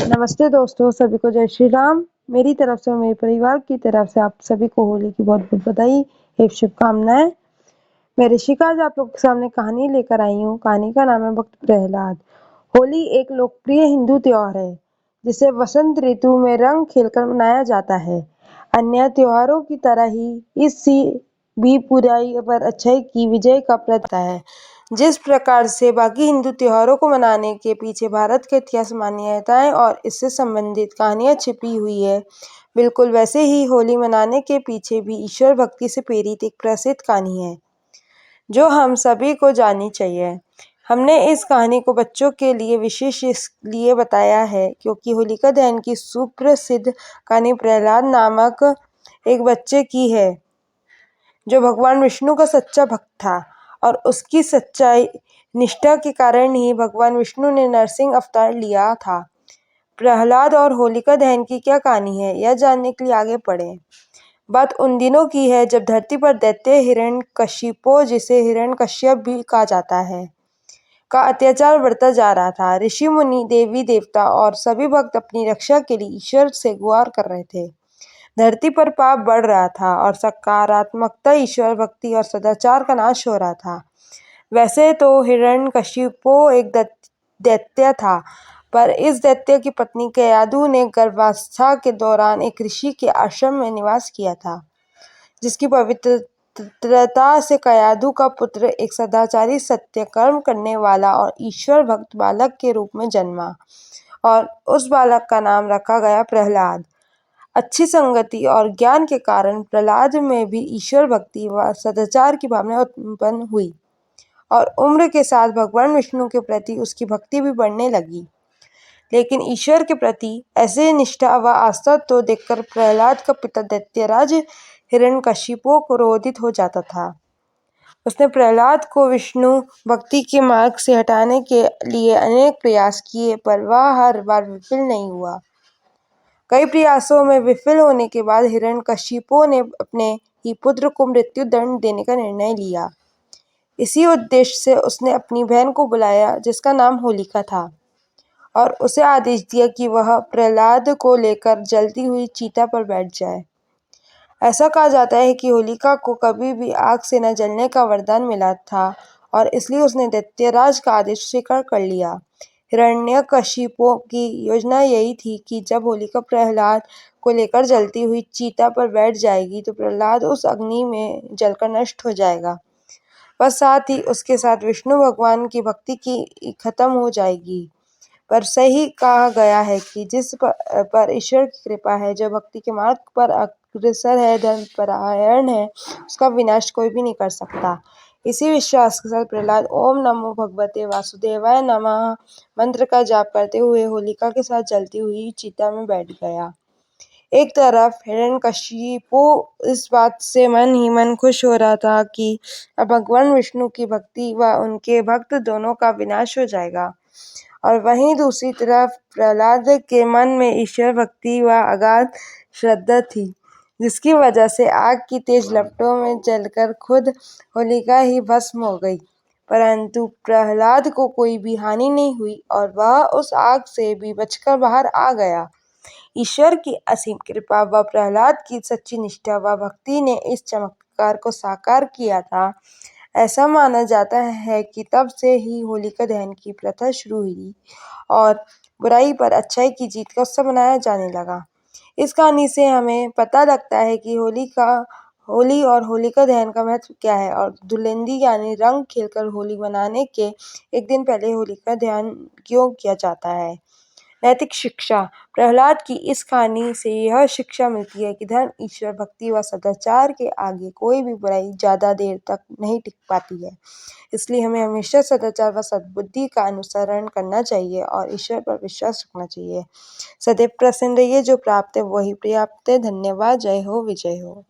नमस्ते दोस्तों, सभी को जय श्री राम। मेरी तरफ से और मेरे परिवार की तरफ से आप सभी को होली की बहुत बहुत बधाई एवं शुभकामनाएं। मैं ऋषिका आज आप लोग के सामने कहानी लेकर आई हूँ। कहानी का नाम है भक्त प्रहलाद। होली एक लोकप्रिय हिंदू त्योहार है जिसे वसंत ऋतु में रंग खेलकर मनाया जाता है। अन्य त्योहारों की तरह ही इसी भी बुराई पर अच्छाई की विजय का प्रतीक है। जिस प्रकार से बाकी हिंदू त्योहारों को मनाने के पीछे भारत के इतिहास, मान्यताएं और इससे संबंधित कहानियां छिपी हुई है, बिल्कुल वैसे ही होली मनाने के पीछे भी ईश्वर भक्ति से प्रेरित एक प्रसिद्ध कहानी है जो हम सभी को जाननी चाहिए। हमने इस कहानी को बच्चों के लिए विशेष इसलिए बताया है क्योंकि होलिका दहन की सुप्रसिद्ध कहानी प्रहलाद नामक एक बच्चे की है जो भगवान विष्णु का सच्चा भक्त था और उसकी सच्चाई निष्ठा के कारण ही भगवान विष्णु ने नरसिंह अवतार लिया था। प्रहलाद और होलिका दहन की क्या कहानी है, यह जानने के लिए आगे बढ़ें। बात उन दिनों की है जब धरती पर दैत्य हिरण्यकशिपु, जिसे हिरण्यकश्यप भी कहा जाता है, का अत्याचार बढ़ता जा रहा था। ऋषि मुनि, देवी देवता और सभी भक्त अपनी रक्षा के लिए ईश्वर से गुहार कर रहे थे। धरती पर पाप बढ़ रहा था और सकारात्मकता, ईश्वर भक्ति और सदाचार का नाश हो रहा था। वैसे तो हिरण्यकशिपु एक दैत्य था, पर इस दैत्य की पत्नी कयाधु ने गर्भावस्था के दौरान एक ऋषि के आश्रम में निवास किया था, जिसकी पवित्रता से कयाधु का पुत्र एक सदाचारी, सत्य कर्म करने वाला और ईश्वर भक्त बालक के रूप में जन्मा और उस बालक का नाम रखा गया प्रहलाद। अच्छी संगति और ज्ञान के कारण प्रहलाद में भी ईश्वर भक्ति व सदाचार की भावना उत्पन्न हुई और उम्र के साथ भगवान विष्णु के प्रति उसकी भक्ति भी बढ़ने लगी। लेकिन ईश्वर के प्रति ऐसे निष्ठा व आस्था तो देखकर प्रहलाद का पिता दैत्यराज हिरण्यकशिपु क्रोधित हो जाता था। उसने प्रहलाद को विष्णु भक्ति के मार्ग से हटाने के लिए अनेक प्रयास किए, पर वह हर बार विफल नहीं हुआ। कई प्रयासों में विफल होने के बाद हिरण्यकशिपु ने अपने ही पुत्र को मृत्यु दंड देने का निर्णय लिया। इसी उद्देश्य से उसने अपनी बहन को बुलाया, जिसका नाम होलिका था, और उसे आदेश दिया कि वह प्रहलाद को लेकर जलती हुई चिता पर बैठ जाए। ऐसा कहा जाता है कि होलिका को कभी भी आग से न जलने का वरदान मिला था और इसलिए उसने दैत्यराज का आदेश स्वीकार कर लिया। हिरण्यकशिपु की योजना यही थी कि जब होलिका प्रहलाद को लेकर जलती हुई चिता पर बैठ जाएगी तो प्रहलाद उस अग्नि में जलकर नष्ट हो जाएगा, पर साथ ही उसके साथ विष्णु भगवान की भक्ति की खत्म हो जाएगी। पर सही कहा गया है कि जिस पर ईश्वर की कृपा है, जो भक्ति के मार्ग पर अग्रसर है, धर्मपरायण है, उसका विनाश कोई भी नहीं कर सकता। इसी विश्वास के साथ प्रहलाद ओम नमो भगवते वासुदेवाय नमः मंत्र का जाप करते हुए होलिका के साथ जलती हुई चिता में बैठ गया। एक तरफ हिरण्यकशिपु इस बात से मन ही मन खुश हो रहा था कि अब भगवान विष्णु की भक्ति व उनके भक्त दोनों का विनाश हो जाएगा, और वहीं दूसरी तरफ प्रहलाद के मन में ईश्वर भक्ति व अगाध श्रद्धा थी, जिसकी वजह से आग की तेज लपटों में जलकर खुद होलिका ही भस्म हो गई। परंतु प्रहलाद को कोई भी हानि नहीं हुई और वह उस आग से भी बचकर बाहर आ गया। ईश्वर की असीम कृपा व प्रहलाद की सच्ची निष्ठा व भक्ति ने इस चमत्कार को साकार किया था। ऐसा माना जाता है कि तब से ही होलिका दहन की प्रथा शुरू हुई और बुराई पर अच्छाई की जीत का उत्सव मनाया जाने लगा। इस कहानी से हमें पता लगता है कि होली और होलिका दहन का महत्व क्या है और धुलेंडी यानी रंग खेलकर होली मनाने के एक दिन पहले होलिका दहन क्यों किया जाता है। नैतिक शिक्षा। प्रहलाद की इस कहानी से यह शिक्षा मिलती है कि धर्म, ईश्वर भक्ति व सदाचार के आगे कोई भी बुराई ज्यादा देर तक नहीं टिक पाती है। इसलिए हमें हमेशा सदाचार व सद्बुद्धि का अनुसरण करना चाहिए और ईश्वर पर विश्वास रखना चाहिए। सदैव प्रसन्न रहिए, जो प्राप्त है वही पर्याप्त है। धन्यवाद। जय हो, विजय हो।